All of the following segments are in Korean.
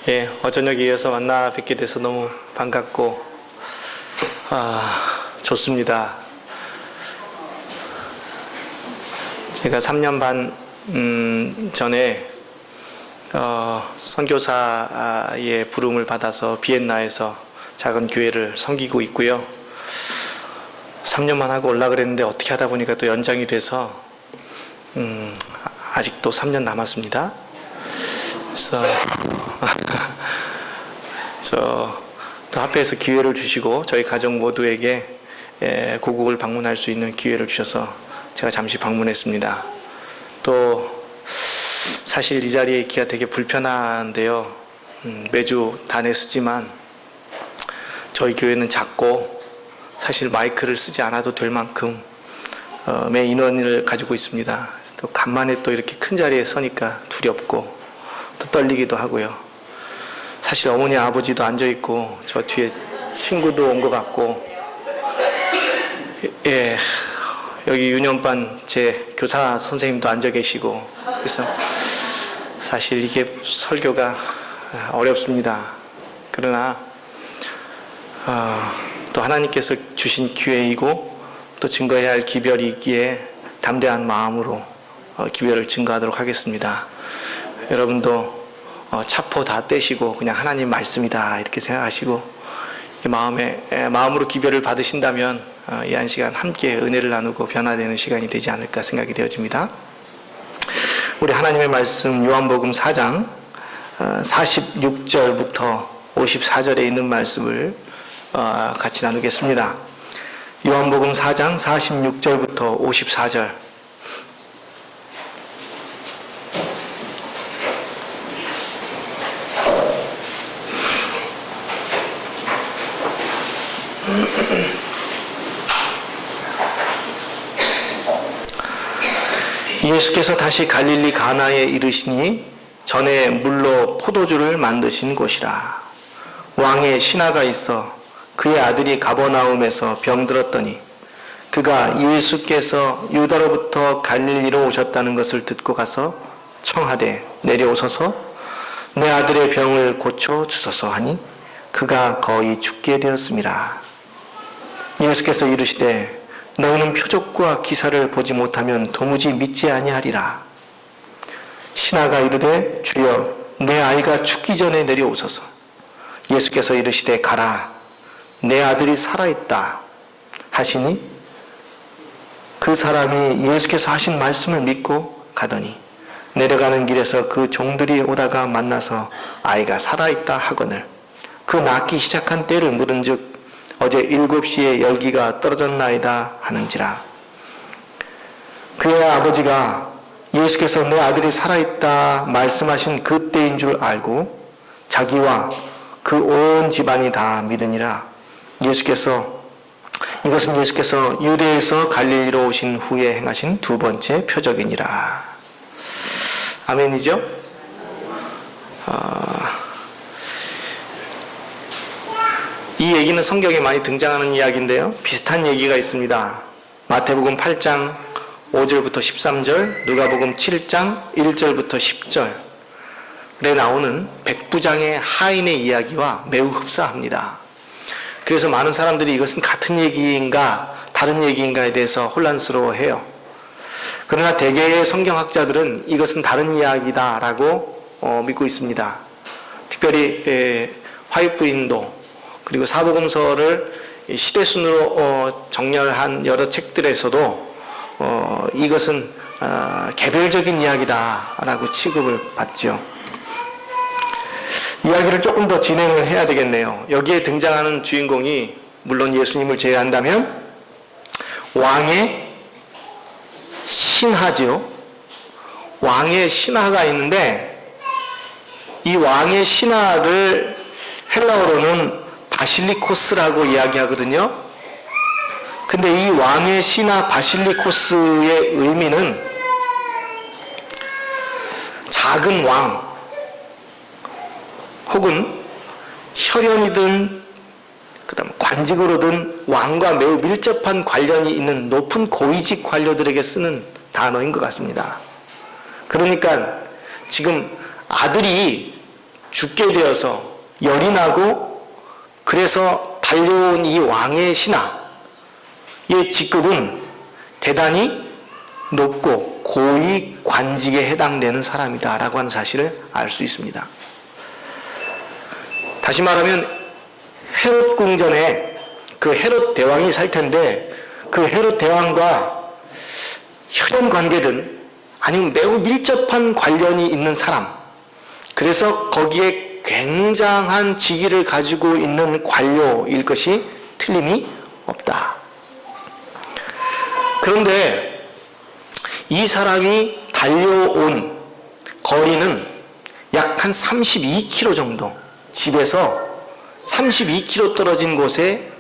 예, 어저녁에 이어서 만나 뵙게 돼서 너무 반갑고, 좋습니다. 제가 3년 반, 전에, 선교사의 부름을 받아서 비엔나에서 작은 교회를 섬기고 있고요. 3년만 하고 올라 그랬는데 어떻게 하다 보니까 또 연장이 돼서, 아직도 3년 남았습니다. 그래서 또 합회에서 기회를 주시고 저희 가족 모두에게 고국을 방문할 수 있는 기회를 주셔서 제가 잠시 방문했습니다. 또 사실 이 자리에 있기가 되게 불편한데요. 매주 단에 쓰지만 저희 교회는 작고 사실 마이크를 쓰지 않아도 될 만큼 매 인원을 가지고 있습니다. 또 간만에 또 이렇게 큰 자리에 서니까 두렵고 또 떨리기도 하고요. 사실 어머니 아버지도 앉아있고 저 뒤에 친구도 온 것 같고, 예, 여기 유년반 제 교사 선생님도 앉아 계시고, 그래서 사실 이게 설교가 어렵습니다. 그러나 또 하나님께서 주신 기회이고 또 증거해야 할 기별이 있기에 담대한 마음으로 기별을 증거하도록 하겠습니다. 여러분도 차포 다 떼시고 그냥 하나님 말씀이다 이렇게 생각하시고 마음으로 기별을 받으신다면 이 한 시간 함께 은혜를 나누고 변화되는 시간이 되지 않을까 생각이 되어집니다. 우리 하나님의 말씀 요한복음 4장 46절부터 54절에 있는 말씀을 같이 나누겠습니다. 요한복음 4장 46절부터 54절. 예수께서 다시 갈릴리 가나에 이르시니 전에 물로 포도주를 만드신 곳이라. 왕의 신하가 있어 그의 아들이 가버나움에서 병들었더니 그가 예수께서 유다로부터 갈릴리로 오셨다는 것을 듣고 가서 청하되 내려오소서 내 아들의 병을 고쳐 주소서 하니 그가 거의 죽게 되었음이라. 예수께서 이르시되 너희는 표적과 기사를 보지 못하면 도무지 믿지 아니하리라. 신하가 이르되 주여 내 아이가 죽기 전에 내려오소서. 예수께서 이르시되 가라 내 아들이 살아있다 하시니 그 사람이 예수께서 하신 말씀을 믿고 가더니 내려가는 길에서 그 종들이 오다가 만나서 아이가 살아있다 하거늘 그 낳기 시작한 때를 물은즉 어제 7시에 열기가 떨어졌나이다 하는지라. 그의 아버지가 예수께서 내 아들이 살아있다 말씀하신 그때인 줄 알고 자기와 그 온 집안이 다 믿으니라. 이것은 예수께서 유대에서 갈릴리로 오신 후에 행하신 두 번째 표적이니라. 아멘이죠? 이 얘기는 성경에 많이 등장하는 이야기인데요. 비슷한 얘기가 있습니다. 마태복음 8장 5절부터 13절, 누가복음 7장 1절부터 10절에 나오는 백부장의 하인의 이야기와 매우 흡사합니다. 그래서 많은 사람들이 이것은 같은 얘기인가 다른 얘기인가에 대해서 혼란스러워해요. 그러나 대개의 성경학자들은 이것은 다른 이야기다라고 믿고 있습니다. 특별히 화이트부인도 그리고 사복음서를 시대순으로 정렬한 여러 책들에서도 이것은 개별적인 이야기다라고 취급을 받죠. 이야기를 조금 더 진행을 해야 되겠네요. 여기에 등장하는 주인공이 물론 예수님을 제외한다면 왕의 신하죠. 왕의 신하가 있는데 이 왕의 신하를 헬라어로는 바실리코스라고 이야기하거든요. 근데 이 왕의 신하 바실리코스의 의미는 작은 왕 혹은 혈연이든 그다음 관직으로든 왕과 매우 밀접한 관련이 있는 높은 고위직 관료들에게 쓰는 단어인 것 같습니다. 그러니까 지금 아들이 죽게 되어서 열이 나고 그래서 달려온 이 왕의 신하의 직급은 대단히 높고 고위 관직에 해당되는 사람이다라고 하는 사실을 알 수 있습니다. 다시 말하면 헤롯 궁전에 그 헤롯 대왕이 살 텐데 그 헤롯 대왕과 혈연 관계든 아니면 매우 밀접한 관련이 있는 사람, 그래서 거기에 굉장한 직위를 가지고 있는 관료일 것이 틀림이 없다. 그런데 이 사람이 달려온 거리는 약 한 32km 정도, 집에서 32km 떨어진 곳에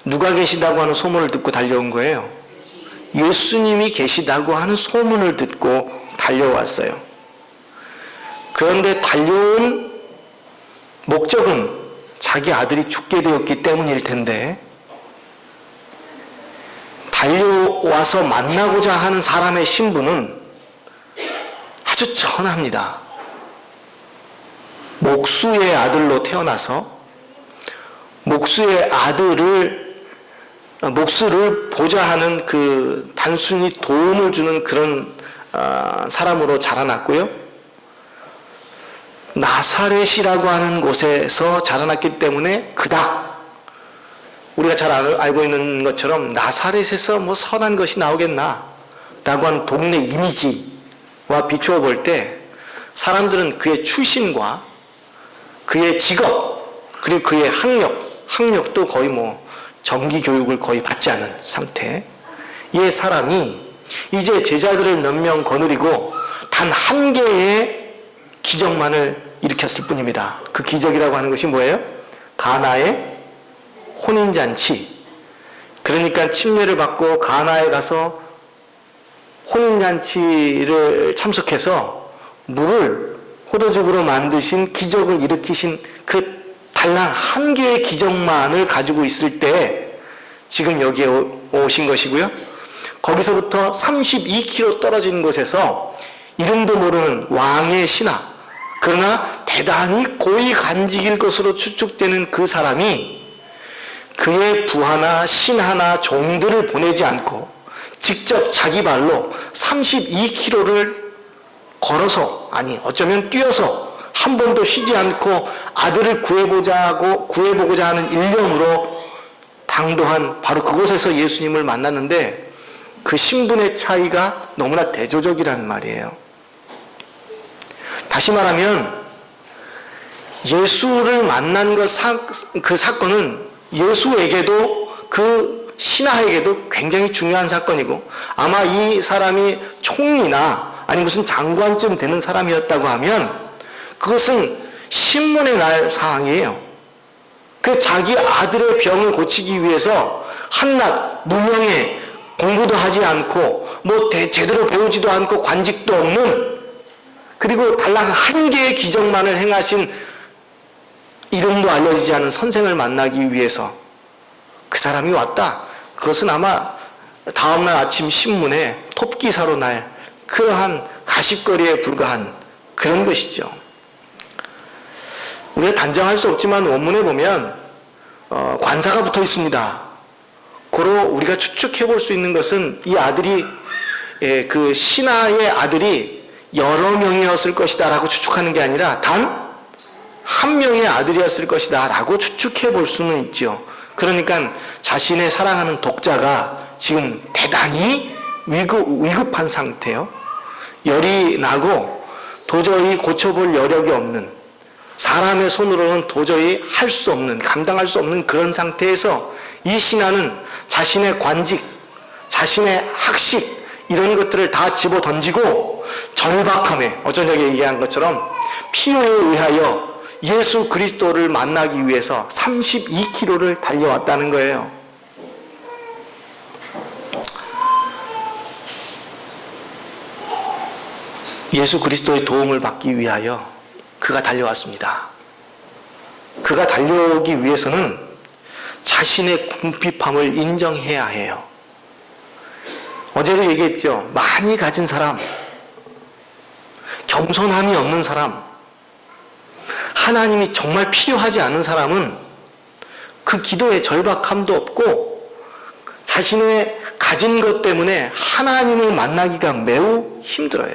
누가 계시다고 하는 소문을 듣고 달려온 거예요. 예수님이 계시다고 하는 소문을 듣고 달려왔어요. 그런데 달려온 목적은 자기 아들이 죽게 되었기 때문일 텐데, 달려와서 만나고자 하는 사람의 신분은 아주 천합니다. 목수의 아들로 태어나서 목수의 목수를 보자 하는 그 단순히 도움을 주는 그런 사람으로 자라났고요. 나사렛이라고 하는 곳에서 자라났기 때문에 그닥 우리가 잘 알고 있는 것처럼 나사렛에서 뭐 선한 것이 나오겠나 라고 하는 동네 이미지와 비추어 볼 때 사람들은 그의 출신과 그의 직업 그리고 그의 학력도 거의 뭐 정기 교육을 거의 받지 않은 상태, 이 사람이 이제 제자들을 몇 명 거느리고 단 한 개의 기적만을 일으켰을 뿐입니다. 그 기적이라고 하는 것이 뭐예요? 가나의 혼인잔치. 그러니까 침례를 받고 가나에 가서 혼인잔치를 참석해서 물을 포도즙으로 만드신 기적을 일으키신 그 단랑 한 개의 기적만을 가지고 있을 때 지금 여기에 오신 것이고요. 거기서부터 32km 떨어진 곳에서 이름도 모르는 왕의 신하, 그러나 대단히 고위 관직일 것으로 추측되는 그 사람이 그의 부하나 신하나 종들을 보내지 않고 직접 자기 발로 32km를 걸어서, 아니 어쩌면 뛰어서 한 번도 쉬지 않고 아들을 구해보고자 하는 일념으로 당도한 바로 그곳에서 예수님을 만났는데, 그 신분의 차이가 너무나 대조적이란 말이에요. 다시 말하면 예수를 만난 그 사건은 예수에게도 그 신하에게도 굉장히 중요한 사건이고, 아마 이 사람이 총리나 아니 무슨 장관쯤 되는 사람이었다고 하면 그것은 신문에 날 사항이에요. 그 자기 아들의 병을 고치기 위해서 한낱 무명에 공부도 하지 않고 뭐 제대로 배우지도 않고 관직도 없는, 그리고 달랑 한 개의 기적만을 행하신 이름도 알려지지 않은 선생을 만나기 위해서 그 사람이 왔다. 그것은 아마 다음날 아침 신문에 톱기사로 날 그러한 가십거리에 불과한 그런 것이죠. 우리가 단정할 수 없지만 원문에 보면 관사가 붙어 있습니다. 고로 우리가 추측해 볼 수 있는 것은 이 아들이 그 신하의 아들이 여러 명이었을 것이다 라고 추측하는 게 아니라 단 한 명의 아들이었을 것이다 라고 추측해 볼 수는 있죠. 그러니까 자신의 사랑하는 독자가 지금 대단히 위급한 상태요. 열이 나고 도저히 고쳐볼 여력이 없는, 사람의 손으로는 도저히 할 수 없는, 감당할 수 없는 그런 상태에서 이 신하는 자신의 관직, 자신의 학식 이런 것들을 다 집어 던지고 절박함에, 어쩐 적에 얘기한 것처럼 필요에 의하여 예수 그리스도를 만나기 위해서 32km를 달려왔다는 거예요. 예수 그리스도의 도움을 받기 위하여 그가 달려왔습니다. 그가 달려오기 위해서는 자신의 궁핍함을 인정해야 해요. 어제도 얘기했죠. 많이 가진 사람, 겸손함이 없는 사람, 하나님이 정말 필요하지 않은 사람은 그 기도에 절박함도 없고 자신의 가진 것 때문에 하나님을 만나기가 매우 힘들어요.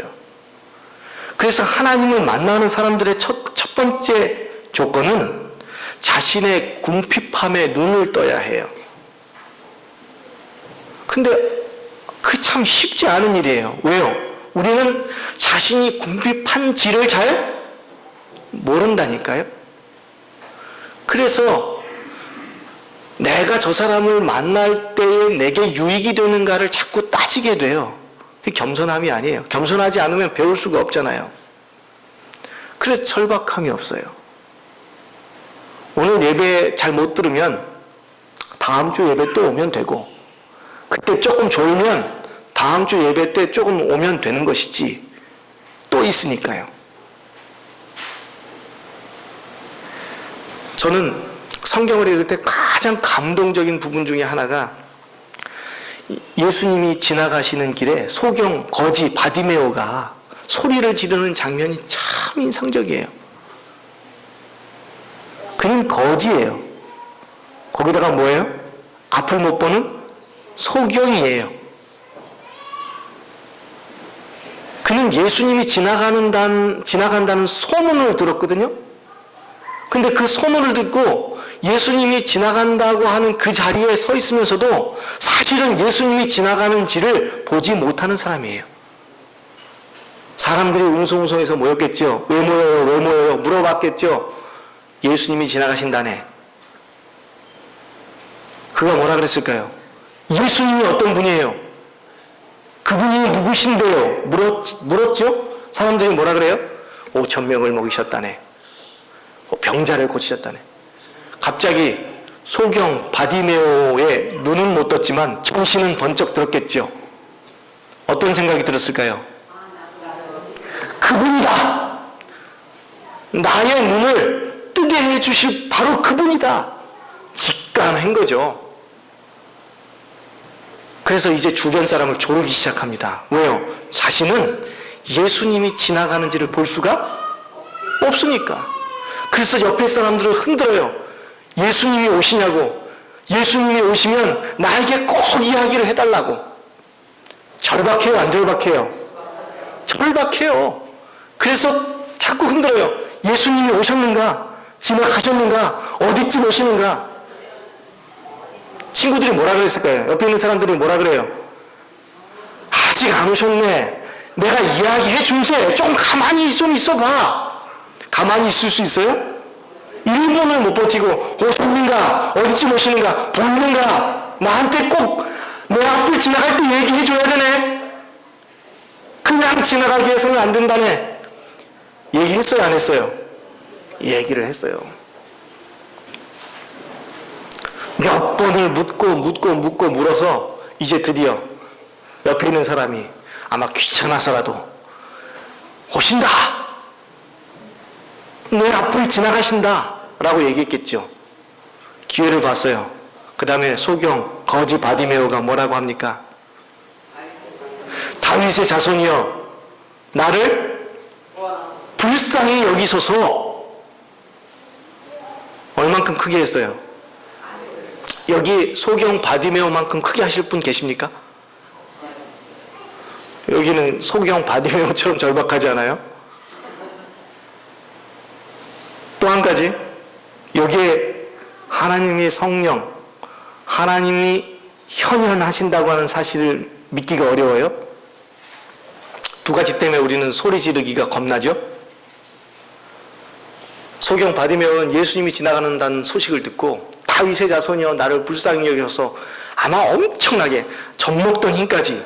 그래서 하나님을 만나는 사람들의 첫 번째 조건은 자신의 궁핍함에 눈을 떠야 해요. 근데 그게 참 쉽지 않은 일이에요. 왜요? 우리는 자신이 궁핍한지를 잘 모른다니까요. 그래서 내가 저 사람을 만날 때에 내게 유익이 되는가를 자꾸 따지게 돼요. 그게 겸손함이 아니에요. 겸손하지 않으면 배울 수가 없잖아요. 그래서 절박함이 없어요. 오늘 예배 잘 못 들으면 다음 주 예배 또 오면 되고, 그때 조금 졸면 다음 주 예배 때 조금 오면 되는 것이지 또 있으니까요. 저는 성경을 읽을 때 가장 감동적인 부분 중에 하나가 예수님이 지나가시는 길에 소경 거지 바디메오가 소리를 지르는 장면이 참 인상적이에요. 그는 거지예요. 거기다가 뭐예요? 앞을 못 보는 소경이에요. 그는 예수님이 지나간다는 소문을 들었거든요. 근데 그 소문을 듣고 예수님이 지나간다고 하는 그 자리에 서 있으면서도 사실은 예수님이 지나가는지를 보지 못하는 사람이에요. 사람들이 웅성웅성해서 모였겠죠. 왜 모여요? 왜 모여요? 물어봤겠죠. 예수님이 지나가신다네. 그가 뭐라 그랬을까요? 예수님이 어떤 분이에요? 그분이 누구신데요? 물었죠? 사람들이 뭐라 그래요? 5,000명을 먹이셨다네. 병자를 고치셨다네. 갑자기 소경 바디메오의 눈은 못 떴지만 정신은 번쩍 들었겠죠. 어떤 생각이 들었을까요? 그분이다. 나의 눈을 뜨게 해주실 바로 그분이다. 직감한 거죠. 그래서 이제 주변 사람을 조르기 시작합니다. 왜요? 자신은 예수님이 지나가는지를 볼 수가 없으니까. 그래서 옆에 사람들을 흔들어요. 예수님이 오시냐고. 예수님이 오시면 나에게 꼭 이야기를 해달라고. 절박해요? 안 절박해요? 절박해요. 그래서 자꾸 흔들어요. 예수님이 오셨는가? 지나가셨는가? 어디쯤 오시는가? 친구들이 뭐라 그랬을까요? 옆에 있는 사람들이 뭐라 그래요? 아직 안 오셨네. 내가 이야기해 준세. 좀 가만히 좀 있어봐. 가만히 있을 수 있어요? 1분을 못 버티고 오셨는가? 어디쯤 오시는가? 보이는가? 나한테 꼭 내 앞을 지나갈 때 얘기해 줘야 되네. 그냥 지나가게 해서는 안 된다네. 얘기했어요? 안 했어요? 얘기를 했어요. 몇 번을 묻고 물어서 이제 드디어 옆에 있는 사람이 아마 귀찮아서라도 오신다. 내 앞을 지나가신다. 라고 얘기했겠죠. 기회를 봤어요. 그 다음에 소경 거지 바디메오가 뭐라고 합니까? 다윗의 자손이여 나를 불쌍히 여기소서. 얼만큼 크게 했어요? 여기 소경 바디메오만큼 크게 하실 분 계십니까? 여기는 소경 바디메오처럼 절박하지 않아요? 또 한 가지, 여기에 하나님의 성령, 하나님이 현현하신다고 하는 사실을 믿기가 어려워요. 두 가지 때문에 우리는 소리 지르기가 겁나죠. 소경 바디메오는 예수님이 지나가는다는 소식을 듣고 다윗의 자손이여 나를 불쌍히 여겨서 아마 엄청나게 젖먹던 힘까지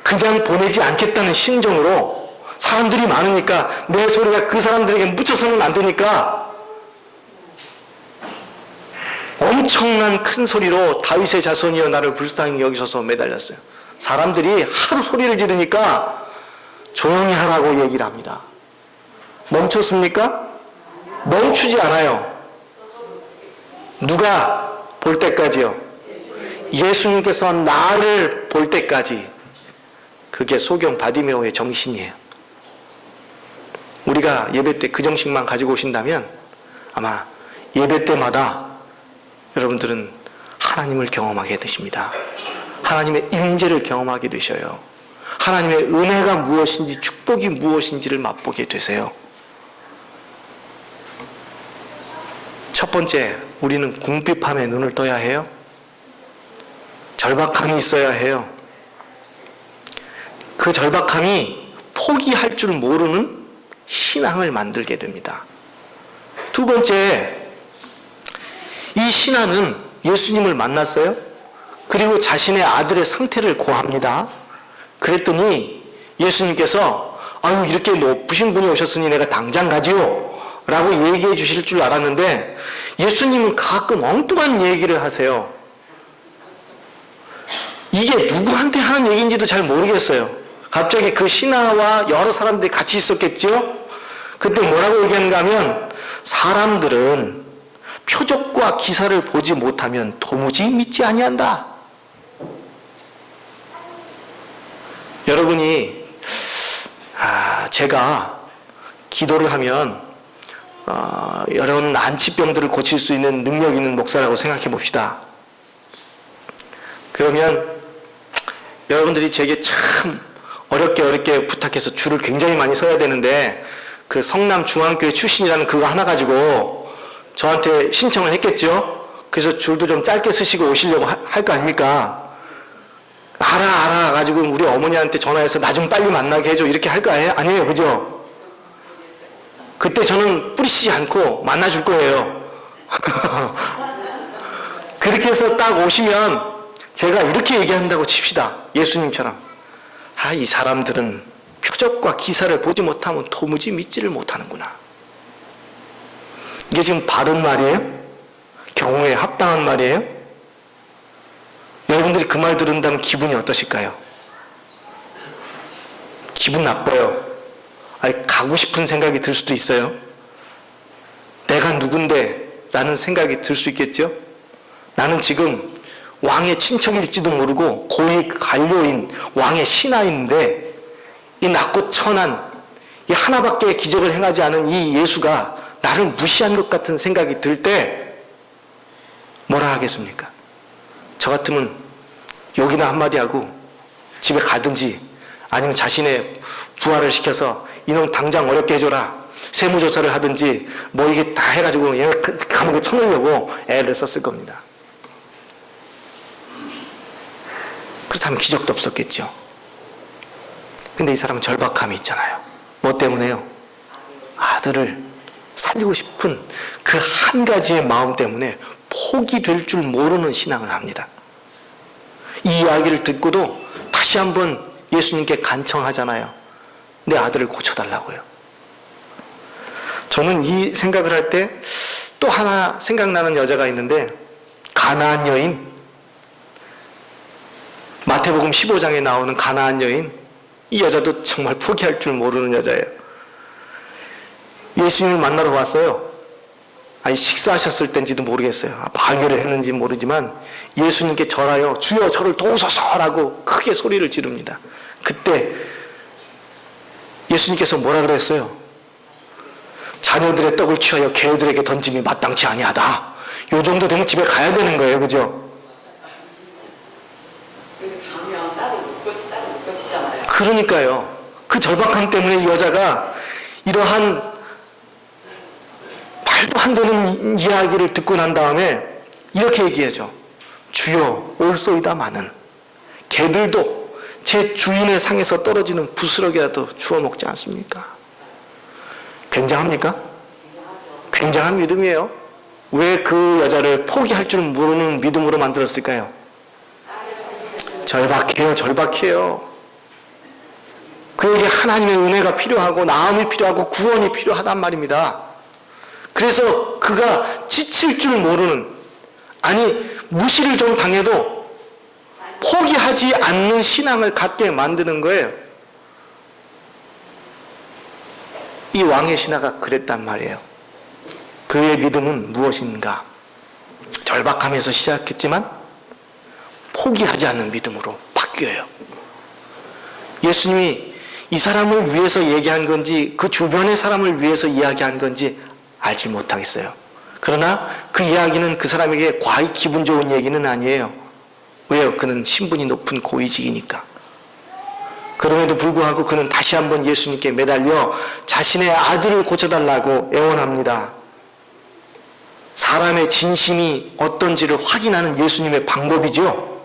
그냥 보내지 않겠다는 심정으로, 사람들이 많으니까 내 소리가 그 사람들에게 묻혀서는 안 되니까 엄청난 큰 소리로 다윗의 자손이여 나를 불쌍히 여기셔서 매달렸어요. 사람들이 하도 소리를 지르니까 조용히 하라고 얘기를 합니다. 멈췄습니까? 멈추지 않아요. 누가 볼 때까지요? 예수님께서 나를 볼 때까지. 그게 소경 바디메오의 정신이에요. 우리가 예배 때 그 정신만 가지고 오신다면 아마 예배 때마다 여러분들은 하나님을 경험하게 되십니다. 하나님의 임재를 경험하게 되셔요. 하나님의 은혜가 무엇인지, 축복이 무엇인지를 맛보게 되세요. 첫 번째, 우리는 궁핍함에 눈을 떠야 해요. 절박함이 있어야 해요. 그 절박함이 포기할 줄 모르는 신앙을 만들게 됩니다. 두 번째, 이 신하는 예수님을 만났어요. 그리고 자신의 아들의 상태를 고합니다. 그랬더니 예수님께서 아유, 이렇게 높으신 분이 오셨으니 내가 당장 가지요 라고 얘기해 주실 줄 알았는데, 예수님은 가끔 엉뚱한 얘기를 하세요. 이게 누구한테 하는 얘기인지도 잘 모르겠어요. 갑자기 그 신하와 여러 사람들이 같이 있었겠죠? 그때 뭐라고 얘기하는가 하면, 사람들은 표적과 기사를 보지 못하면 도무지 믿지 아니한다. 여러분이 제가 기도를 하면 여러 난치병들을 고칠 수 있는 능력 있는 목사라고 생각해 봅시다. 그러면 여러분들이 제게 참 어렵게 부탁해서 줄을 굉장히 많이 서야 되는데, 그 성남 중앙교회 출신이라는 그거 하나 가지고 저한테 신청을 했겠죠? 그래서 줄도 좀 짧게 쓰시고 오시려고 할 거 아닙니까? 알아 가지고 우리 어머니한테 전화해서 나 좀 빨리 만나게 해줘 이렇게 할 거 아니에요, 그죠? 그때 저는 뿌리치지 않고 만나줄 거예요. 그렇게 해서 딱 오시면 제가 이렇게 얘기한다고 칩시다. 예수님처럼. 이 사람들은 표적과 기사를 보지 못하면 도무지 믿지를 못하는구나. 이게 지금 바른 말이에요? 경우에 합당한 말이에요? 여러분들이 그 말 들은다면 기분이 어떠실까요? 기분 나빠요. 가고 싶은 생각이 들 수도 있어요. 내가 누군데? 라는 생각이 들 수 있겠죠? 나는 지금 왕의 친척일지도 모르고 고위 관료인 왕의 신하인데, 이 낮고 천한, 이 하나밖에 기적을 행하지 않은 이 예수가 나를 무시한 것 같은 생각이 들 때 뭐라 하겠습니까? 저 같으면 욕이나 한마디 하고 집에 가든지, 아니면 자신의 부하를 시켜서 이놈 당장 어렵게 해줘라, 세무조사를 하든지 뭐 이게 다 해가지고 얘 감옥에 쳐넣으려고 애를 썼을 겁니다. 그렇다면 기적도 없었겠죠. 근데 이 사람은 절박함이 있잖아요. 뭐 때문에요? 아들을 살리고 싶은 그 한 가지의 마음 때문에 포기될 줄 모르는 신앙을 합니다. 이 이야기를 듣고도 다시 한번 예수님께 간청하잖아요. 내 아들을 고쳐달라고요. 저는 이 생각을 할 때 또 하나 생각나는 여자가 있는데, 가나안 여인, 마태복음 15장에 나오는 가나안 여인, 이 여자도 정말 포기할 줄 모르는 여자예요. 예수님을 만나러 왔어요. 식사하셨을 때인지도 모르겠어요. 방해를 했는지 모르지만 예수님께 절하여 주여 저를 도우소서라고 크게 소리를 지릅니다. 그때 예수님께서 뭐라 그랬어요? 자녀들의 떡을 취하여 개들에게 던짐이 마땅치 아니하다. 요 정도 되면 집에 가야 되는 거예요, 그죠? 그러니까요. 그 절박함 때문에 이 여자가 이러한 말도 안 되는 이야기를 듣고 난 다음에 이렇게 얘기하죠. 주여 올소이다마는 개들도 제 주인의 상에서 떨어지는 부스러기라도 주워 먹지 않습니까? 굉장합니까? 굉장한 믿음이에요. 왜 그 여자를 포기할 줄 모르는 믿음으로 만들었을까요? 절박해요. 그에게 하나님의 은혜가 필요하고 나음이 필요하고 구원이 필요하단 말입니다. 그래서 그가 지칠 줄 모르는, 아니 무시를 좀 당해도 포기하지 않는 신앙을 갖게 만드는 거예요. 이 왕의 신하가 그랬단 말이에요. 그의 믿음은 무엇인가? 절박함에서 시작했지만 포기하지 않는 믿음으로 바뀌어요. 예수님이 이 사람을 위해서 얘기한 건지 그 주변의 사람을 위해서 이야기한 건지 알지 못하겠어요. 그러나 그 이야기는 그 사람에게 과히 기분 좋은 얘기는 아니에요. 왜요? 그는 신분이 높은 고위직이니까. 그럼에도 불구하고 그는 다시 한번 예수님께 매달려 자신의 아들을 고쳐달라고 애원합니다. 사람의 진심이 어떤지를 확인하는 예수님의 방법이죠.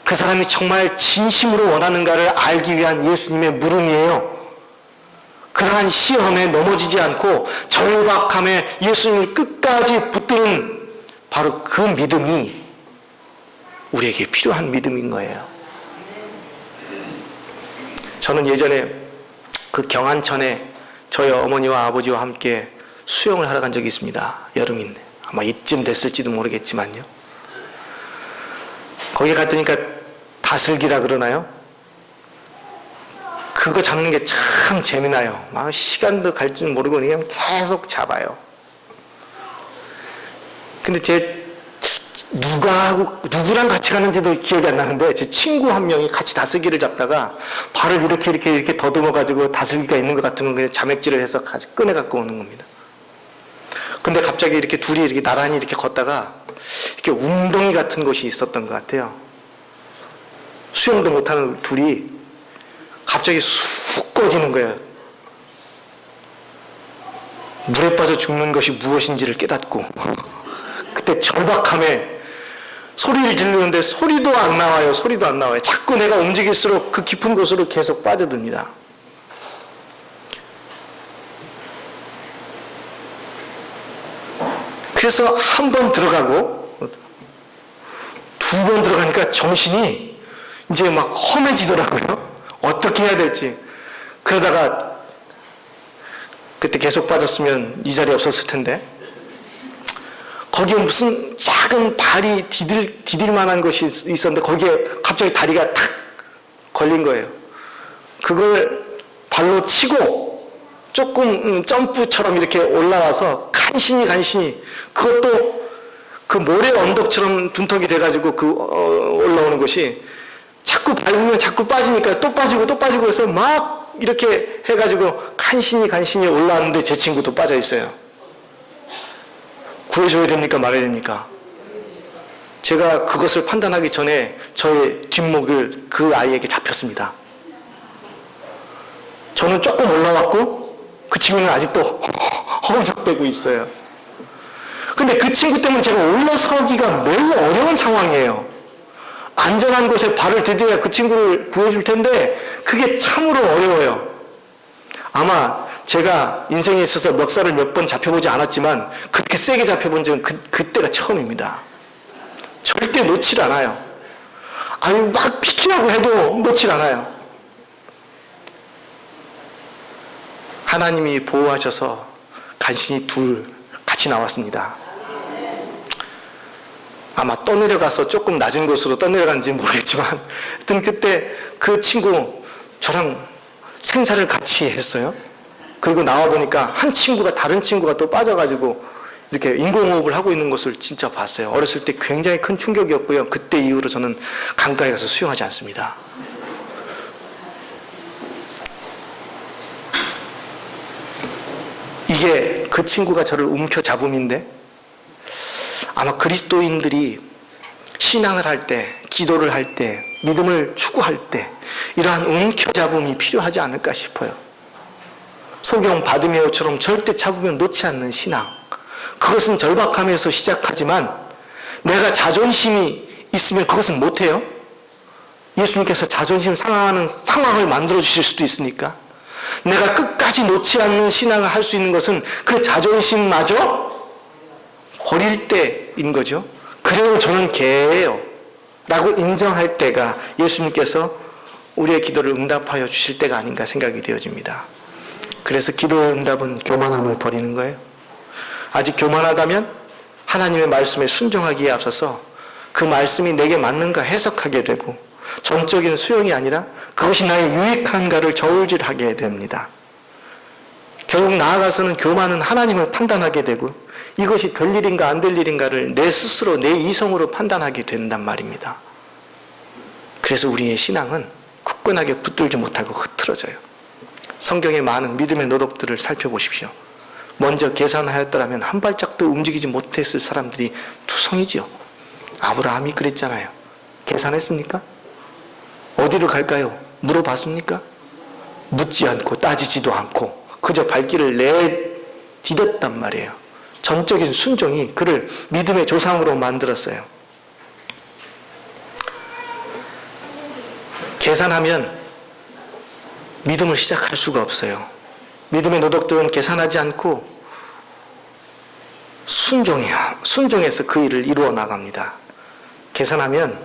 그 사람이 정말 진심으로 원하는가를 알기 위한 예수님의 물음이에요. 그러한 시험에 넘어지지 않고 절박함에 예수님을 끝까지 붙드는 바로 그 믿음이 우리에게 필요한 믿음인 거예요. 저는 예전에 그 경안천에 저희 어머니와 아버지와 함께 수영을 하러 간 적이 있습니다. 여름인데 아마 이쯤 됐을지도 모르겠지만요. 거기 갔더니까 다슬기라 그러나요? 그거 잡는 게 참 재미나요. 막 시간도 갈 줄 모르고 그냥 계속 잡아요. 근데 누구랑 같이 가는지도 기억이 안 나는데 제 친구 한 명이 같이 다슬기를 잡다가 발을 이렇게 더듬어가지고 다슬기가 있는 것 같으면 그냥 자맥질을 해서 꺼내 갖고 오는 겁니다. 근데 갑자기 이렇게 둘이 이렇게 나란히 이렇게 걷다가 이렇게 웅덩이 같은 곳이 있었던 것 같아요. 수영도 못하는 둘이 갑자기 쑥 꺼지는 거예요. 물에 빠져 죽는 것이 무엇인지를 깨닫고 그때 절박함에 소리를 지르는데 소리도 안 나와요. 소리도 안 나와요. 자꾸 내가 움직일수록 그 깊은 곳으로 계속 빠져듭니다. 그래서 한 번 들어가고 두 번 들어가니까 정신이 이제 막 험해지더라고요. 어떻게 해야 될지. 그러다가 그때 계속 빠졌으면 이 자리에 없었을 텐데 거기에 무슨 작은 발이 디딜 만한 것이 있었는데 거기에 갑자기 다리가 탁 걸린 거예요. 그걸 발로 치고 조금 점프처럼 이렇게 올라와서 간신히 그것도 그 모래 언덕처럼 둔턱이 돼가지고 올라오는 것이 자꾸 밟으면 자꾸 빠지니까 또 빠지고 해서 막 이렇게 해가지고 간신히 올라왔는데 제 친구도 빠져 있어요. 구해줘야 됩니까? 말아야 됩니까? 제가 그것을 판단하기 전에 저의 뒷목을 그 아이에게 잡혔습니다. 저는 조금 올라왔고 그 친구는 아직도 허우적대고 있어요. 근데 그 친구 때문에 제가 올라서기가 매우 어려운 상황이에요. 안전한 곳에 발을 디뎌야 그 친구를 구해줄 텐데 그게 참으로 어려워요. 아마 제가 인생에 있어서 멱살을 몇 번 잡혀보지 않았지만 그렇게 세게 잡혀본 적은 그때가 처음입니다. 절대 놓질 않아요. 아니 막 비키라고 해도 놓질 않아요. 하나님이 보호하셔서 간신히 둘 같이 나왔습니다. 아마 떠내려가서 조금 낮은 곳으로 떠내려간지 모르겠지만 하여튼 그때 그 친구 저랑 생사를 같이 했어요. 그리고 나와보니까 다른 친구가 또 빠져가지고 이렇게 인공호흡을 하고 있는 것을 진짜 봤어요. 어렸을 때 굉장히 큰 충격이었고요. 그때 이후로 저는 강가에 가서 수영하지 않습니다. 이게 그 친구가 저를 움켜잡음인데 아마 그리스도인들이 신앙을 할 때, 기도를 할 때, 믿음을 추구할 때 이러한 움켜잡음이 필요하지 않을까 싶어요. 소경 바드메오처럼 절대 잡으면 놓지 않는 신앙. 그것은 절박함에서 시작하지만 내가 자존심이 있으면 그것은 못해요. 예수님께서 자존심 상하는 상황을 만들어 주실 수도 있으니까 내가 끝까지 놓지 않는 신앙을 할 수 있는 것은 그 자존심마저 버릴 때인 거죠. 그래요, 저는 개예요 라고 인정할 때가 예수님께서 우리의 기도를 응답하여 주실 때가 아닌가 생각이 되어집니다. 그래서 기도의 응답은 교만함을 버리는 거예요. 아직 교만하다면 하나님의 말씀에 순종하기에 앞서서 그 말씀이 내게 맞는가 해석하게 되고 정적인 수용이 아니라 그것이 나의 유익한가를 저울질하게 됩니다. 결국 나아가서는 교만은 하나님을 판단하게 되고 이것이 될 일인가 안 될 일인가를 내 스스로 내 이성으로 판단하게 된단 말입니다. 그래서 우리의 신앙은 굳건하게 붙들지 못하고 흐트러져요. 성경의 많은 믿음의 노력들을 살펴보십시오. 먼저 계산하였더라면 한 발짝도 움직이지 못했을 사람들이 투성이지요. 아브라함이 그랬잖아요. 계산했습니까? 어디로 갈까요? 물어봤습니까? 묻지 않고 따지지도 않고 그저 발길을 내디뎠단 말이에요. 전적인 순종이 그를 믿음의 조상으로 만들었어요. 계산하면 믿음을 시작할 수가 없어요. 믿음의 노덕들은 계산하지 않고 순종해서 그 일을 이루어 나갑니다. 계산하면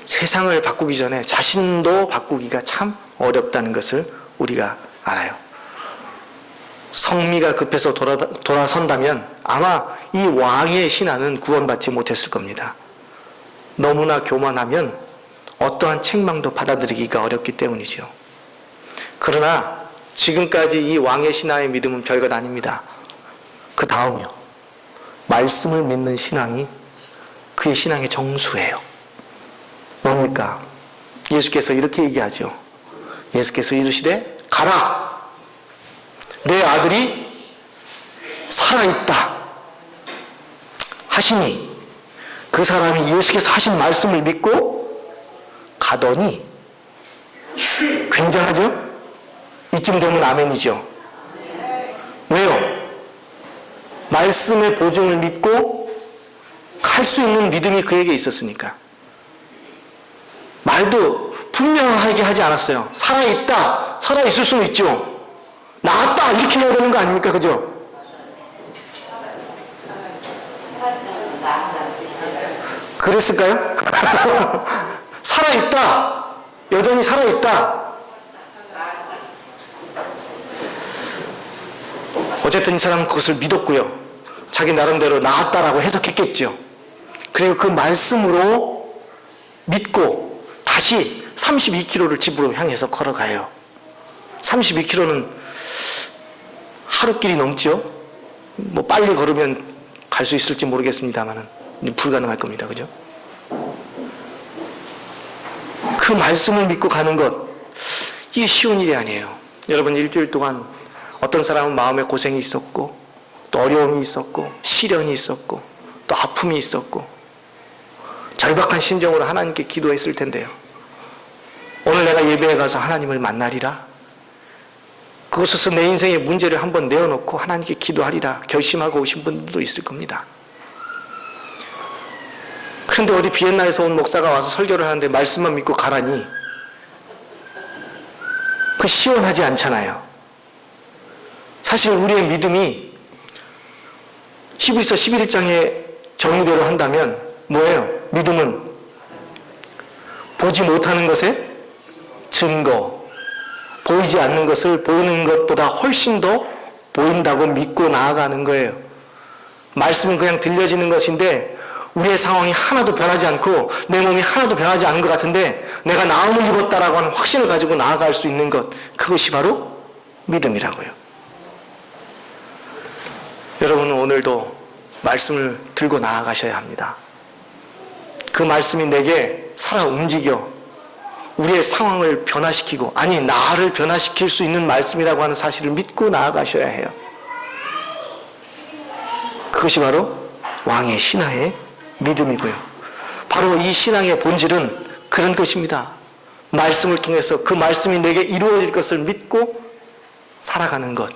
세상을 바꾸기 전에 자신도 바꾸기가 참 어렵다는 것을 우리가 알아요. 성미가 급해서 돌아선다면 아마 이 왕의 신하는 구원받지 못했을 겁니다. 너무나 교만하면 어떠한 책망도 받아들이기가 어렵기 때문이죠. 그러나 지금까지 이 왕의 신하의 믿음은 별것 아닙니다. 그 다음이요. 말씀을 믿는 신앙이 그의 신앙의 정수예요. 뭡니까? 예수께서 이렇게 얘기하죠. 예수께서 이르시되 가라! 내 아들이 살아있다 하시니 그 사람이 예수께서 하신 말씀을 믿고 가더니 굉장하죠? 이쯤 되면 아멘이죠. 왜요? 말씀의 보증을 믿고 갈 수 있는 믿음이 그에게 있었으니까. 말도 분명하게 하지 않았어요. 살아있다. 살아있을 수는 있죠. 나았다. 이렇게 해야 되는 거 아닙니까? 그죠? 그랬을까요? 살아있다. 여전히 살아있다. 어쨌든 이 사람은 그것을 믿었고요. 자기 나름대로 나았다라고 해석했겠죠. 그리고 그 말씀으로 믿고 다시 32km를 집으로 향해서 걸어가요. 32km는 하루길이 넘죠. 뭐 빨리 걸으면 갈 수 있을지 모르겠습니다만은 불가능할 겁니다. 그죠? 그 말씀을 믿고 가는 것, 이게 쉬운 일이 아니에요. 여러분, 일주일 동안 어떤 사람은 마음에 고생이 있었고 또 어려움이 있었고 시련이 있었고 또 아픔이 있었고 절박한 심정으로 하나님께 기도했을 텐데요. 오늘 내가 예배에 가서 하나님을 만나리라, 그곳에서 내 인생의 문제를 한번 내어놓고 하나님께 기도하리라 결심하고 오신 분들도 있을 겁니다. 그런데 어디 비엔나에서 온 목사가 와서 설교를 하는데 말씀만 믿고 가라니 그 시원하지 않잖아요. 사실 우리의 믿음이 히브리서 11장의 정의대로 한다면 뭐예요? 믿음은 보지 못하는 것의 증거, 보이지 않는 것을 보이는 것보다 훨씬 더 보인다고 믿고 나아가는 거예요. 말씀은 그냥 들려지는 것인데 우리의 상황이 하나도 변하지 않고 내 몸이 하나도 변하지 않은 것 같은데 내가 나음을 입었다라고 하는 확신을 가지고 나아갈 수 있는 것, 그것이 바로 믿음이라고요. 여러분은 오늘도 말씀을 들고 나아가셔야 합니다. 그 말씀이 내게 살아 움직여 우리의 상황을 변화시키고, 아니 나를 변화시킬 수 있는 말씀이라고 하는 사실을 믿고 나아가셔야 해요. 그것이 바로 왕의 신하의 믿음이고요. 바로 이 신앙의 본질은 그런 것입니다. 말씀을 통해서 그 말씀이 내게 이루어질 것을 믿고 살아가는 것.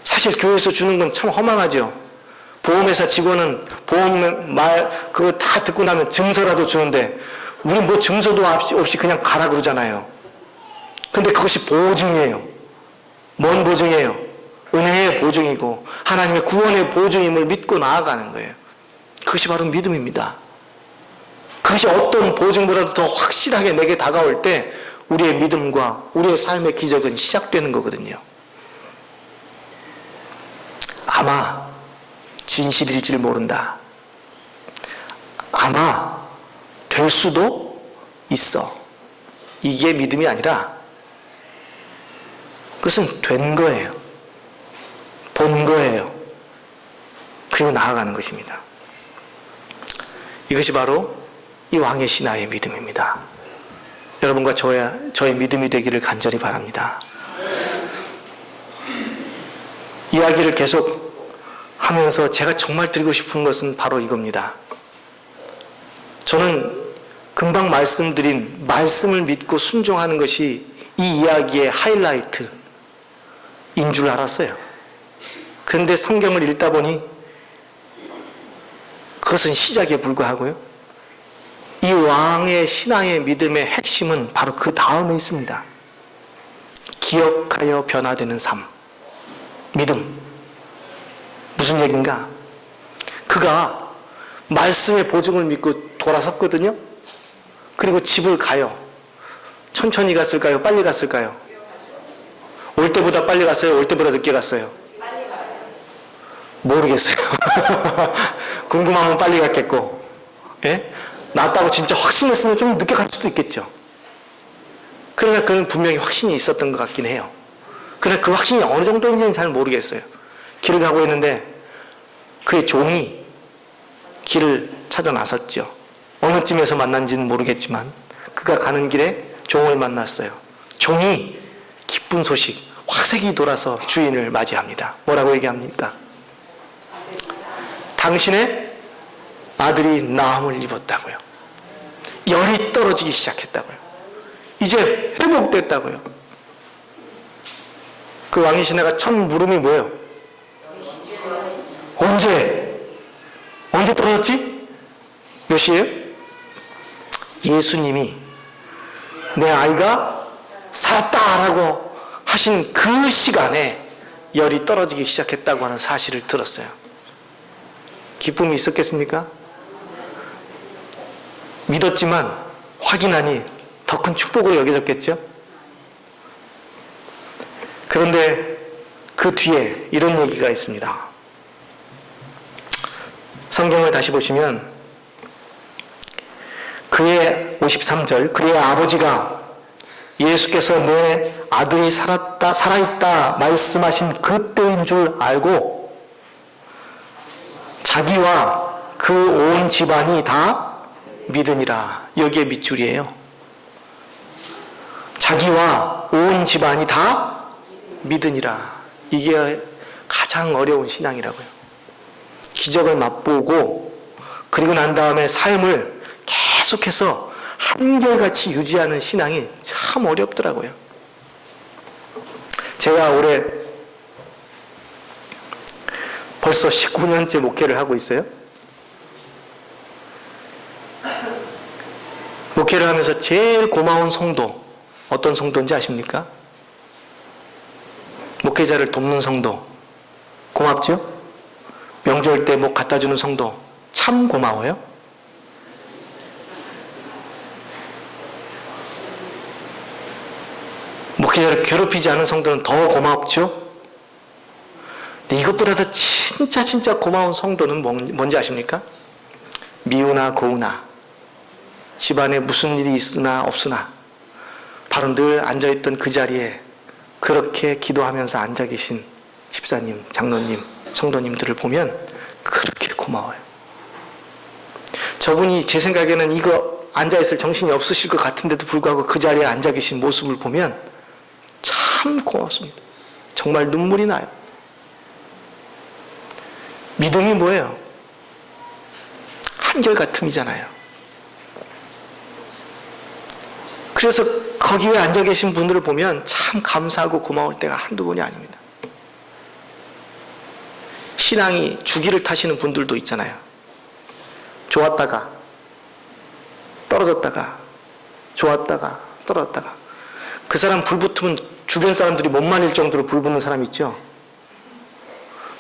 사실 교회에서 주는 건 참 허망하죠. 보험회사 직원은 보험 말 그거 다 듣고 나면 증서라도 주는데 우린 뭐 증서도 없이 그냥 가라 그러잖아요. 근데 그것이 보증이에요. 뭔 보증이에요? 은혜의 보증이고 하나님의 구원의 보증임을 믿고 나아가는 거예요. 그것이 바로 믿음입니다. 그것이 어떤 보증보다도 더 확실하게 내게 다가올 때 우리의 믿음과 우리의 삶의 기적은 시작되는 거거든요. 아마 진실일지를 모른다. 아마 될 수도 있어. 이게 믿음이 아니라 그것은 된 거예요. 본 거예요. 그리고 나아가는 것입니다. 이것이 바로 이 왕의 신하의 믿음입니다. 여러분과 저의 믿음이 되기를 간절히 바랍니다. 이야기를 계속 하면서 제가 정말 드리고 싶은 것은 바로 이겁니다. 저는 금방 말씀드린 말씀을 믿고 순종하는 것이 이 이야기의 하이라이트인 줄 알았어요. 그런데 성경을 읽다 보니 그것은 시작에 불과하고요. 이 왕의 신앙의 믿음의 핵심은 바로 그 다음에 있습니다. 기억하여 변화되는 삶. 믿음. 무슨 얘기인가? 그가 말씀의 보증을 믿고 돌아섰거든요. 그리고 집을 가요. 천천히 갔을까요? 빨리 갔을까요? 올 때보다 빨리 갔어요? 올 때보다 늦게 갔어요? 모르겠어요. 궁금하면 빨리 갔겠고, 예? 낫다고 진짜 확신했으면 좀 늦게 갈 수도 있겠죠. 그러나 그는 분명히 확신이 있었던 것 같긴 해요. 그러나 그 확신이 어느 정도인지는 잘 모르겠어요. 길을 가고 있는데 그의 종이 길을 찾아 나섰죠. 어느 쯤에서 만난지는 모르겠지만 그가 가는 길에 종을 만났어요. 종이 기쁜 소식, 화색이 돌아서 주인을 맞이합니다. 뭐라고 얘기합니까? 당신의 아들이 나음을 입었다고요. 열이 떨어지기 시작했다고요. 이제 회복됐다고요. 그 왕의 신하가 첫 물음이 뭐예요? 언제 떨어졌지? 몇 시에요? 예수님이 내 아이가 살았다라고 하신 그 시간에 열이 떨어지기 시작했다고 하는 사실을 들었어요. 기쁨이 있었겠습니까? 믿었지만 확인하니 더 큰 축복으로 여겨졌겠죠? 그런데 그 뒤에 이런 얘기가 있습니다. 성경을 다시 보시면 그의 53절, 그의 아버지가 예수께서 내 아들이 살아있다 말씀하신 그때인 줄 알고 자기와 그 온 집안이 다 믿으니라. 여기에 밑줄이에요. 자기와 온 집안이 다 믿으니라. 이게 가장 어려운 신앙이라고요. 기적을 맛보고 그리고 난 다음에 삶을 계속해서 한결같이 유지하는 신앙이 참 어렵더라고요. 제가 올해 벌써 19년째 목회를 하고 있어요. 목회를 하면서 제일 고마운 성도, 어떤 성도인지 아십니까? 목회자를 돕는 성도. 고맙죠? 명절 때 목 갖다 주는 성도. 참 고마워요. 목회자를 괴롭히지 않은 성도는 더 고맙죠? 근데 이것보다도 진짜 고마운 성도는 뭔지 아십니까? 미우나 고우나 집안에 무슨 일이 있으나 없으나 바로 늘 앉아있던 그 자리에 그렇게 기도하면서 앉아 계신 집사님, 장로님, 성도님들을 보면 그렇게 고마워요. 저분이 제 생각에는 이거 앉아있을 정신이 없으실 것 같은데도 불구하고 그 자리에 앉아 계신 모습을 보면 참 고맙습니다. 정말 눈물이 나요. 믿음이 뭐예요? 한결같음이잖아요. 그래서 거기에 앉아 계신 분들을 보면 참 감사하고 고마울 때가 한두 번이 아닙니다. 신앙이 주기를 타시는 분들도 있잖아요. 좋았다가 떨어졌다가 좋았다가 떨어졌다가 그 사람 불 붙으면 주변 사람들이 못 말릴 정도로 불 붙는 사람 있죠.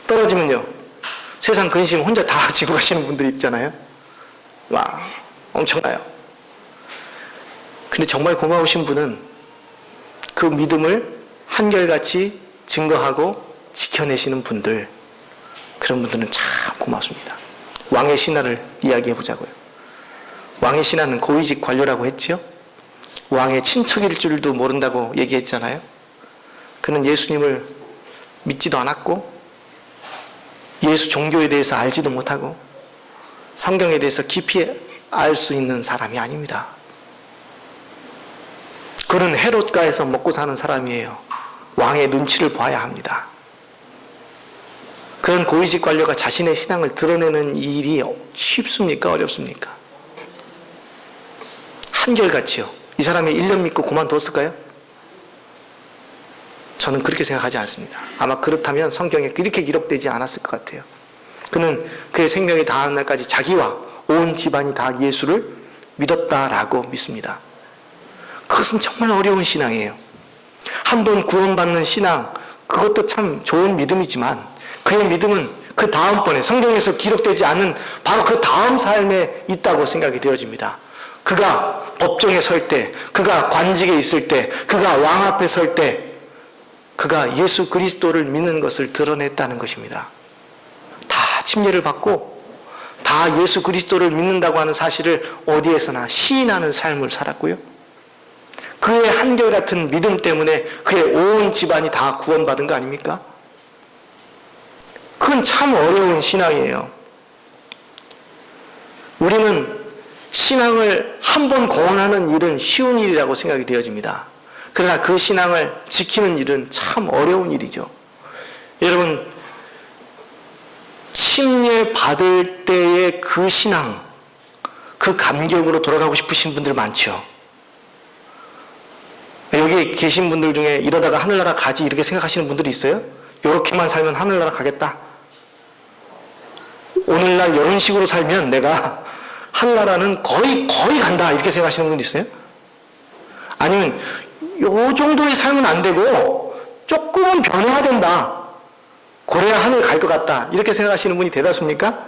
떨어지면요 세상 근심 혼자 다 지고 가시는 분들이 있잖아요. 와 엄청나요. 근데 정말 고마우신 분은 그 믿음을 한결같이 증거하고 지켜내시는 분들, 그런 분들은 참 고맙습니다. 왕의 신하를 이야기해 보자고요. 왕의 신하는 고위직 관료라고 했죠. 왕의 친척일 줄도 모른다고 얘기했잖아요. 그는 예수님을 믿지도 않았고 예수 종교에 대해서 알지도 못하고 성경에 대해서 깊이 알 수 있는 사람이 아닙니다. 그는 헤롯가에서 먹고 사는 사람이에요. 왕의 눈치를 봐야 합니다. 그런 고위직 관료가 자신의 신앙을 드러내는 일이 쉽습니까? 어렵습니까? 한결같이요. 이 사람이 1년 믿고 그만뒀을까요? 저는 그렇게 생각하지 않습니다. 아마 그렇다면 성경에 이렇게 기록되지 않았을 것 같아요. 그는 그의 생명이 다하는 날까지 자기와 온 집안이 다 예수를 믿었다라고 믿습니다. 그것은 정말 어려운 신앙이에요. 한 번 구원받는 신앙, 그것도 참 좋은 믿음이지만 그의 믿음은 그 다음번에 성경에서 기록되지 않은 바로 그 다음 삶에 있다고 생각이 되어집니다. 그가 법정에 설 때, 그가 관직에 있을 때, 그가 왕 앞에 설 때 그가 예수 그리스도를 믿는 것을 드러냈다는 것입니다. 다 침례를 받고 다 예수 그리스도를 믿는다고 하는 사실을 어디에서나 시인하는 삶을 살았고요. 그의 한결같은 믿음 때문에 그의 온 집안이 다 구원받은 거 아닙니까? 그건 참 어려운 신앙이에요. 우리는 신앙을 한 번 거원하는 일은 쉬운 일이라고 생각이 되어집니다. 그러나 그 신앙을 지키는 일은 참 어려운 일이죠. 여러분, 침례 받을 때의 그 신앙, 그 감격으로 돌아가고 싶으신 분들 많죠. 여기 계신 분들 중에 이러다가 하늘나라 가지 이렇게 생각하시는 분들이 있어요? 이렇게만 살면 하늘나라 가겠다. 오늘날 이런 식으로 살면 내가 하늘나라는 거의 간다 이렇게 생각하시는 분 있어요? 아니면 요 정도의 삶은 안 되고 조금은 변해야 된다. 그래야 하늘 갈 것 같다. 이렇게 생각하시는 분이 대다수입니까?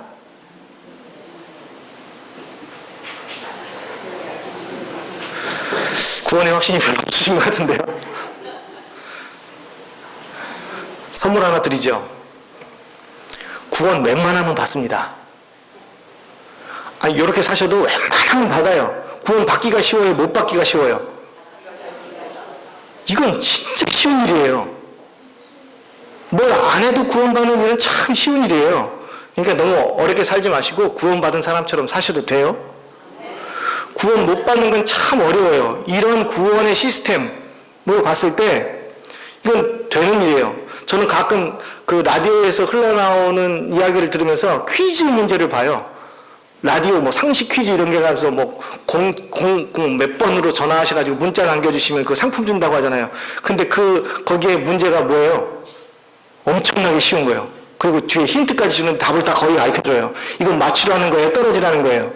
구원의 확신이 별로 없으신 것 같은데요. 선물 하나 드리죠. 구원 웬만하면 받습니다. 아니, 이렇게 사셔도 웬만하면 받아요. 구원 받기가 쉬워요? 못 받기가 쉬워요? 이건 진짜 쉬운 일이에요. 뭘 안 해도 구원받는 일은 참 쉬운 일이에요. 그러니까 너무 어렵게 살지 마시고 구원받은 사람처럼 사셔도 돼요. 구원 못 받는 건 참 어려워요. 이런 구원의 시스템으로 봤을 때 이건 되는 일이에요. 저는 가끔 그 라디오에서 흘러나오는 이야기를 들으면서 퀴즈 문제를 봐요. 라디오 뭐 상식 퀴즈 이런 게 가서 뭐 몇 번으로 전화하셔가지고 문자 남겨주시면 그 상품 준다고 하잖아요. 근데 거기에 문제가 뭐예요? 엄청나게 쉬운 거예요. 그리고 뒤에 힌트까지 주는 답을 다 거의 가르쳐줘요. 이건 맞추라는 거예요? 떨어지라는 거예요?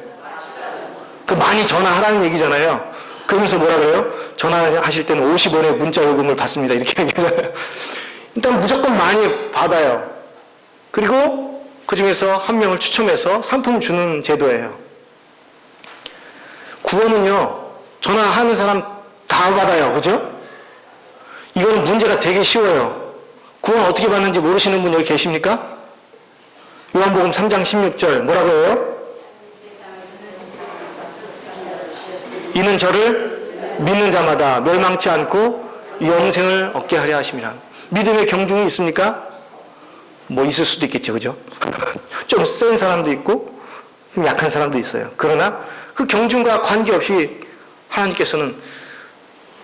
그 많이 전화하라는 얘기잖아요. 그러면서 뭐라 그래요? 전화하실 때는 50원의 문자 요금을 받습니다. 이렇게 얘기하잖아요. 일단 무조건 많이 받아요. 그리고 그 중에서 한 명을 추첨해서 상품 주는 제도예요. 구원은요, 전화하는 사람 다 받아요. 그죠? 이거는 문제가 되게 쉬워요. 구원 어떻게 받는지 모르시는 분 여기 계십니까? 요한복음 3장 16절 뭐라고 해요? 이는 저를 믿는 자마다 멸망치 않고 영생을 얻게 하려 하심이라. 믿음의 경중이 있습니까? 뭐 있을 수도 있겠죠. 그죠? 좀 센 사람도 있고 좀 약한 사람도 있어요. 그러나 그 경중과 관계없이 하나님께서는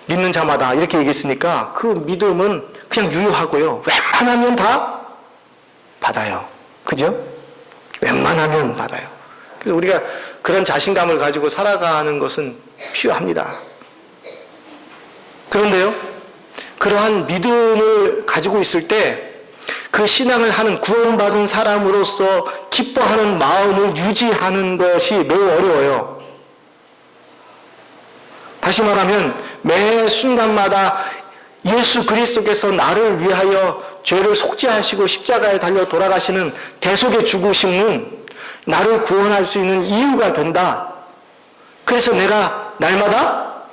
믿는 자마다 이렇게 얘기했으니까 그 믿음은 그냥 유효하고요. 웬만하면 다 받아요. 그죠? 웬만하면 받아요. 그래서 우리가 그런 자신감을 가지고 살아가는 것은 필요합니다. 그런데요, 그러한 믿음을 가지고 있을 때 그 신앙을 하는 구원받은 사람으로서 기뻐하는 마음을 유지하는 것이 매우 어려워요. 다시 말하면 매 순간마다 예수 그리스도께서 나를 위하여 죄를 속죄하시고 십자가에 달려 돌아가시는 대속의 죽으심은 나를 구원할 수 있는 이유가 된다. 그래서 내가 날마다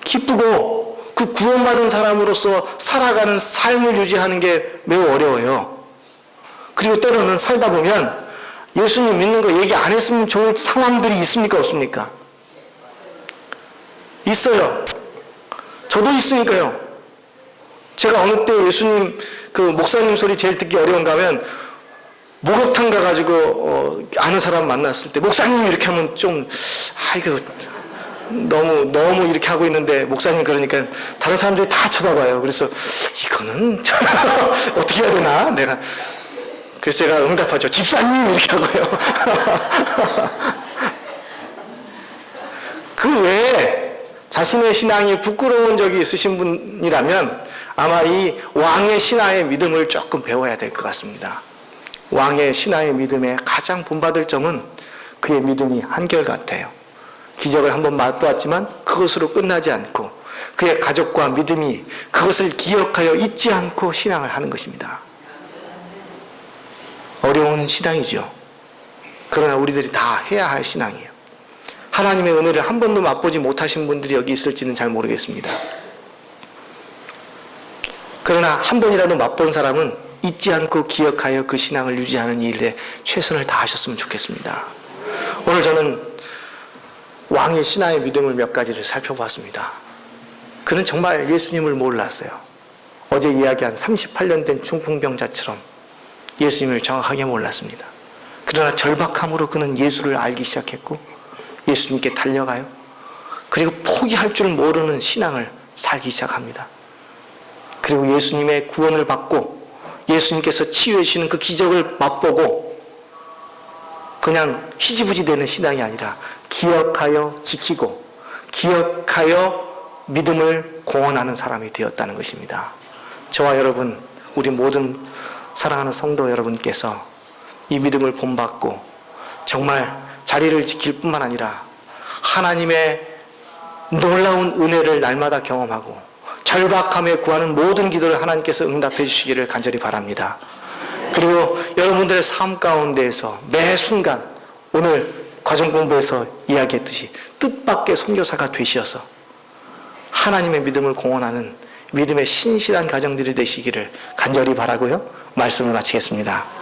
기쁘고 그 구원받은 사람으로서 살아가는 삶을 유지하는 게 매우 어려워요. 그리고 때로는 살다 보면 예수님 믿는 거 얘기 안 했으면 좋을 상황들이 있습니까? 없습니까? 있어요. 저도 있으니까요. 제가 어느 때 예수님 그 목사님 소리 제일 듣기 어려운가 하면 목욕탕 가가지고 아는 사람 만났을 때 목사님 이렇게 하면 좀 아이고 너무 이렇게 하고 있는데 목사님 그러니까 다른 사람들이 다 쳐다봐요. 그래서 이거는 어떻게 해야 되나? 내가 그래서 제가 응답하죠. 집사님! 이렇게 하고요. 그 외에 자신의 신앙이 부끄러운 적이 있으신 분이라면 아마 이 왕의 신하의 믿음을 조금 배워야 될 것 같습니다. 왕의 신하의 믿음에 가장 본받을 점은 그의 믿음이 한결같아요. 기적을 한번 맛보았지만 그것으로 끝나지 않고 그의 가족과 믿음이 그것을 기억하여 잊지 않고 신앙을 하는 것입니다. 어려운 신앙이죠. 그러나 우리들이 다 해야 할 신앙이에요. 하나님의 은혜를 한 번도 맛보지 못하신 분들이 여기 있을지는 잘 모르겠습니다. 그러나 한 번이라도 맛본 사람은 잊지 않고 기억하여 그 신앙을 유지하는 일에 최선을 다하셨으면 좋겠습니다. 오늘 저는 왕의 신하의 믿음을 몇 가지를 살펴보았습니다. 그는 정말 예수님을 몰랐어요. 어제 이야기한 38년 된 중풍병자처럼 예수님을 정확하게 몰랐습니다. 그러나 절박함으로 그는 예수를 알기 시작했고 예수님께 달려가요. 그리고 포기할 줄 모르는 신앙을 살기 시작합니다. 그리고 예수님의 구원을 받고 예수님께서 치유해 주시는 그 기적을 맛보고 그냥 희지부지 되는 신앙이 아니라 기억하여 지키고 기억하여 믿음을 공헌하는 사람이 되었다는 것입니다. 저와 여러분, 우리 모든 사랑하는 성도 여러분께서 이 믿음을 본받고 정말 자리를 지킬 뿐만 아니라 하나님의 놀라운 은혜를 날마다 경험하고 절박함에 구하는 모든 기도를 하나님께서 응답해 주시기를 간절히 바랍니다. 그리고 여러분들의 삶 가운데에서 매 순간 오늘 과정공부에서 이야기했듯이 뜻밖의 선교사가 되셔서 하나님의 믿음을 공헌하는 믿음의 신실한 가정들이 되시기를 간절히 바라고요. 말씀을 마치겠습니다.